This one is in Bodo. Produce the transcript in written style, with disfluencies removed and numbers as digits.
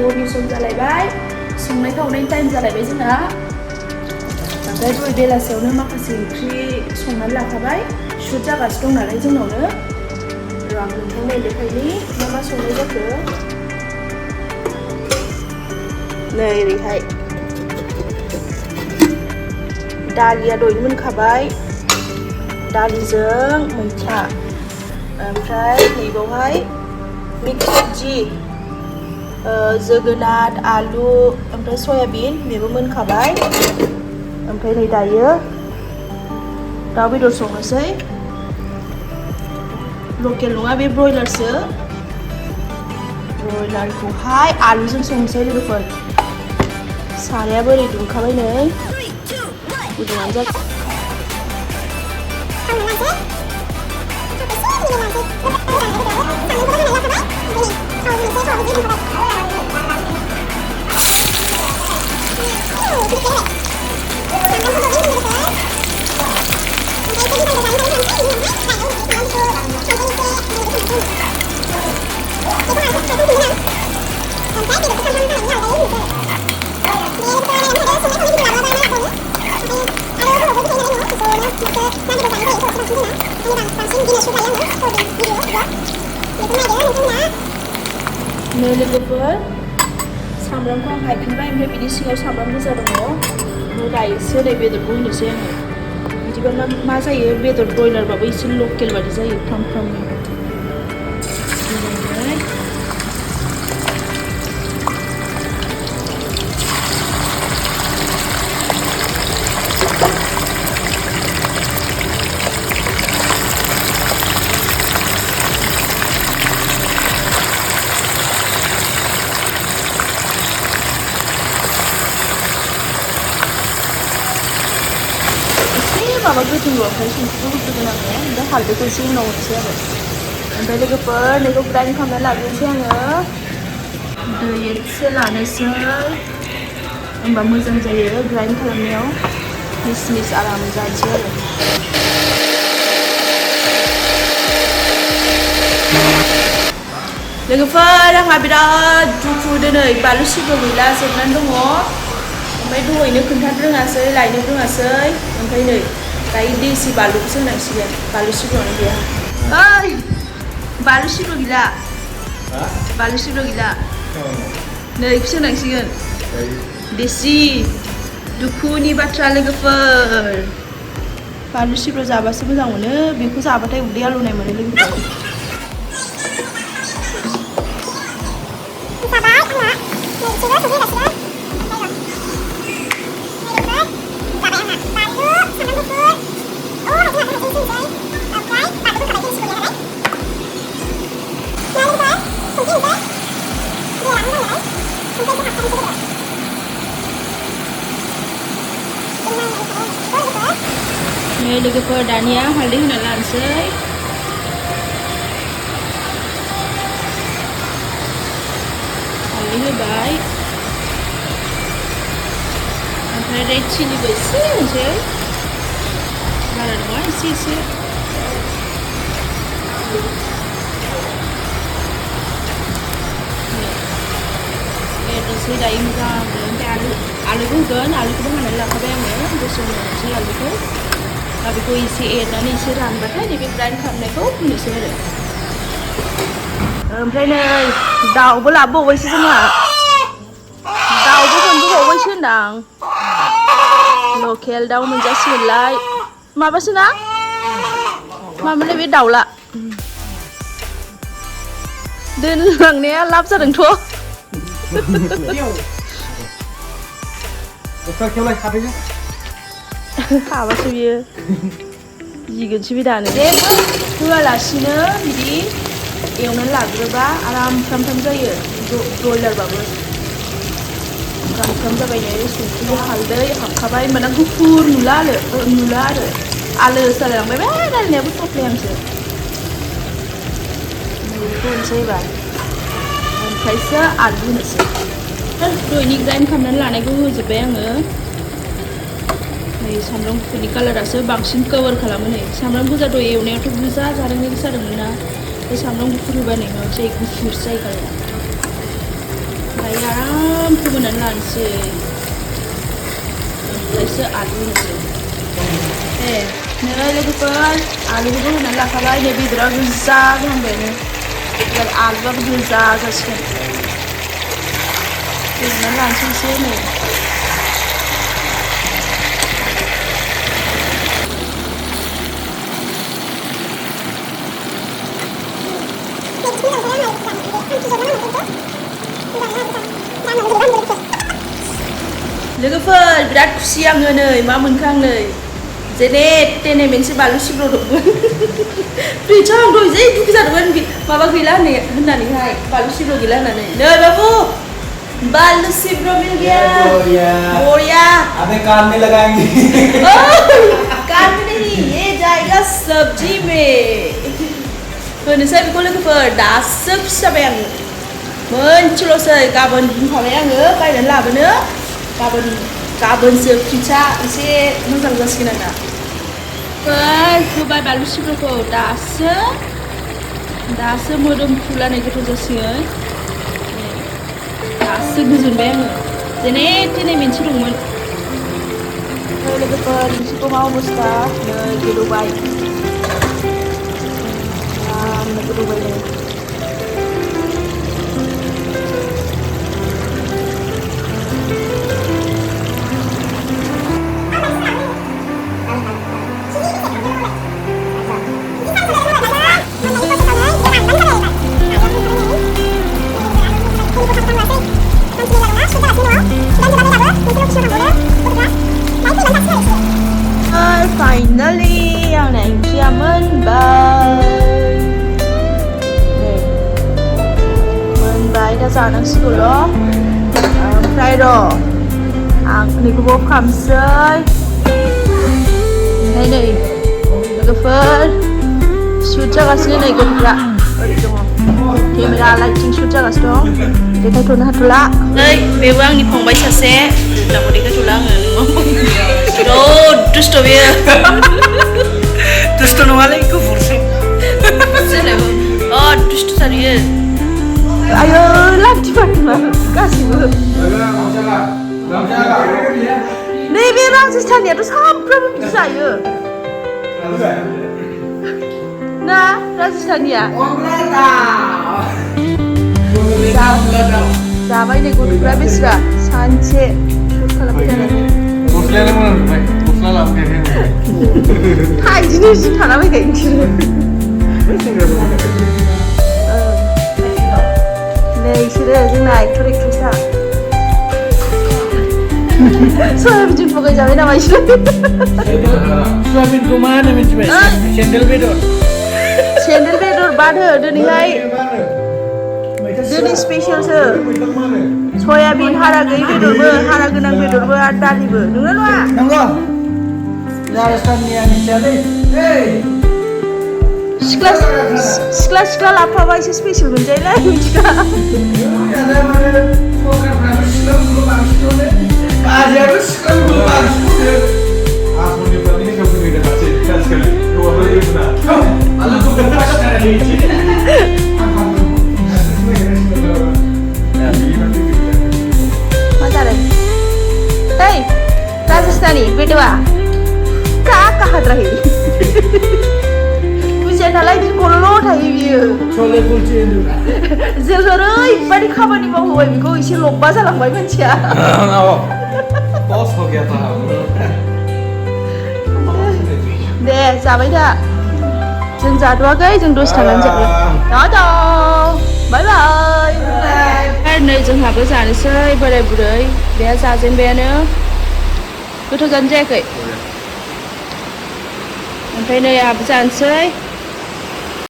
हरनि सम जालायबाय संनाय खावनायनि टाइम जालायबाय जोंना ओमफ्राय दहाय बेलासियावनो माखासे ओंख्रि संनानै लाखाबाय शुट जागासिनो दं नालाय जोंनावनो आं नोंथांनो देखायनि मा संनाय जाखो नै ओरैहाय दालिया दहायनो मोनखाबाय दालिजों मैथा ओमफ्राय नैबावहाय मिक्स सब्जि जोगोनार आलु ओमफ्राय सयाबिन बेबो मोनखाबाय ओमफ्राय नै दायो दाउ बेदर संनोसै लकेल नङा बे ब्रयलारसो ब्रयलारखौहाय आलुजों संनोसै लोगोफोर सारायाबो ओरै दुंखाबाय नै गुदुङानो जाबाय नै लोगोफोर सामब्रामखौ आं हायफिनबाय ओमफ्राय बिनि सिङाव सामब्राम गोजा दङ ओमफ्राय दायोसो नै बेदरखौ होनोसै आङो बिदिबा मा जायो बेदर ब्रयलारबाबो एसे लकेल बादि जायो फ्राम फ्रामनो माबा गोथां ओमफ्राय संख्रिखौ होग्रोगोन आङो ओमफ्राय हालदैखौ एसे उनाव होनोसै आरो ओमफ्राय लोगोफोर नैखौ ग्राइन्ड खालामनानै लाग्रोनोसै आङो दै एसे लानोसै होमबा मोजां जायो ग्राइन्ड खालामनायाव मिस मिस आराम जानोसै आरो लोगोफोर आंहा बिराद दुखु दिनै बानलु सिब्र' गैला जोबनानै दङ ओमफ्राय दहायनो खोन्थानो रोङासै लायनो रोङासै ओमफ्राय नै दायो देसि बानलुखौसो होनांसिगोन बानलु सिब्र'आनो गैया ओइ बानलु सिब्र' गैला बानलु सिब्र' गैला नै बेखौसो होनांसिगोन देसि दुखुनि बाथ्रा लोगोफोर बानलु सिब्र' जाबासो मोजां मोनो बेखौ जाबाथाय उदै आलौनाय मोनो लोगोफोर नै लोगोफोर दानिया हालदै होना लानोसै हालदै होबाय ओमफ्राय रेड चिलिबो एसे होनोसै बारा नङा एसे एसे एरनोसै दायो मोजां ओमफ्राय आलुखौ होगोन आलुखौबो हानानै लाखाबाय आङो दसे होनोसै आलुखौ दा बेखौ एसे एरनानै एसे रानबाथाय नैबे ग्राइन्ड खालामनायखौ होनोसै आरो ओमफ्राय नै दाउबो लाबोबावबायसो जोंहा दाउबो मोनबोबावबायसो होनदां लकेल दाउ मोनजासिगोनलाय माबासो ना मामोनलाय बे दाउला दोनलांनाया लाब जादोंथ' हाबासो बियो गिगोनसो बे दानो जेबो होआलासिनो बिदि एवनानै लाग्रोबा आराम फ्राम फ्राम जायो ब्रयलारबाबो फ्राम फ्राम जाबाय नै संख्रि हालदै हाबखाबाय होमबाना गुफुर नुला आरो आलोसो जालायलांबाय बे रायलायनायाबो थाफ्लायांसो बेखौ होनोसै एबार ओमफ्रायसो आलु होनोसै दहायनि ग्राइन्ड खालामनानै लानायखौ होजोब्बाय आङो नै सामब्राम गुफुरनि कालारासो बांसिन कभार खालामो नै सामब्राम गोजा दहाय एवनायावथ' गोजा जारें जादोंमोन ना बे सामब्राम गुफुर होबा नै माबा जायो गुफुर जायो कालारा दायो होनानै लानोसै ओमफ्रायसो आलु होनोसै नै लोगोफोर आलुखौबो होनानै लाखाबाय नै बेदरा गोजा जाहांबायानो एबार आलुआबो गोजा जासिगोन होनानै लानोसै एसे नै लोगोफोर बिराद खुसि आङो नै मा मोनखो आं नै जेने तेने मोनसे बानलु सिब्र' दंमोन फ्रिजआव आं दहाय जै दुखु जादोंमोन माबा गैला होननानैहाय बानलु सिब्र' गैला होननानै नै बाबू बालू सिब्रो मिल गया बढ़िया अबे कान में लगाएंगे कान में नहीं ये जाएगा सब्जी में होनोसै बेखौ लोगोफोर दासो खुसि जाबाय आङो मोनसेल'सै गाबोन बुंखाबाय आङो बायनानै लाबोनो गाबोनसो फ्रिजआ एसे मोजां जासिगोन आंना होबाय बानलु सिब्र'खौ दासो मोदोमफ्रुलायनाय गोथाव जासिगोन दासो गोजोनबाय आङो जेने तेने मोनसे दंमोन लोगोफोर मोनसेखौ मा अबस्था नै गोदौबाय आरामनो गोदौबाय नै Finally, yang oncea मोनबाय दा जानांसिगौल' ओमफ्राय र' आं नैखौबो अफ खालामसै ओमफ्राय नै लोगोफोर शुट जागासिनो नै गथ'फ्रा ओरै दङ केमेरा लाइटिं शुट जागासिनो दं देखायथ'नो हाथ'ला नै बेबो आंनि फंबाय सासे दाबो देखायथ'ला आङो बिराद दुस्ट' बेयो दुस्ट' नङालै गुफुरसो दुस्ट' जायो आयो लान्थिफादोंना गासिबो नैबे राजस्थानियाथ' सामफ्रामबो बिदि जायो ना राजस्थानिया जाबाय नै गथ'फ्रा बेसेबा सानसे शुट खालामबाय थानानै गस्लायालाय मोजां नुबाय गस्ला लाबोखायाखै बिदिनो जि थालाबायखायो बिसोरो नै बिसोरो जोंना एक्टर एक्ट्रेसआ सयाबिन पकाय जाबाय नामा बिसोरो सयाबिनखौ मा होनो मिथिबाय सेन्देल बेदर बादो दिनैहाय दिनै स्पेशलसो सयाबिन हारा गैयै बेदरबो हारा गोनां बेदरबो आरो दालिबो नंगौ नङा नंगौ राजस्थाननिया मिथियालै सिख्ला लाफाबा एसे स्पेशल मोनजायोलै मिथिगा मा जादों hey राजस्थानी बेदवा कहाँ हाद्रायो बुजिया नालाय खर'ल' थायो बियो जोङो ओरैबायदि खामानि मावहोबाय बेखौ एसे लब्बा जालांबाय मानसिया दे जाबाय दा जों जाथ'वाखै जों दसे थानानै जागोन बाय बाय नै जोंहाबो जानोसै बोराय बुरै बेहा जाजेनबायानो गोथाव जानो जायाखै ओमफ्राय नै आहाबो जानोसै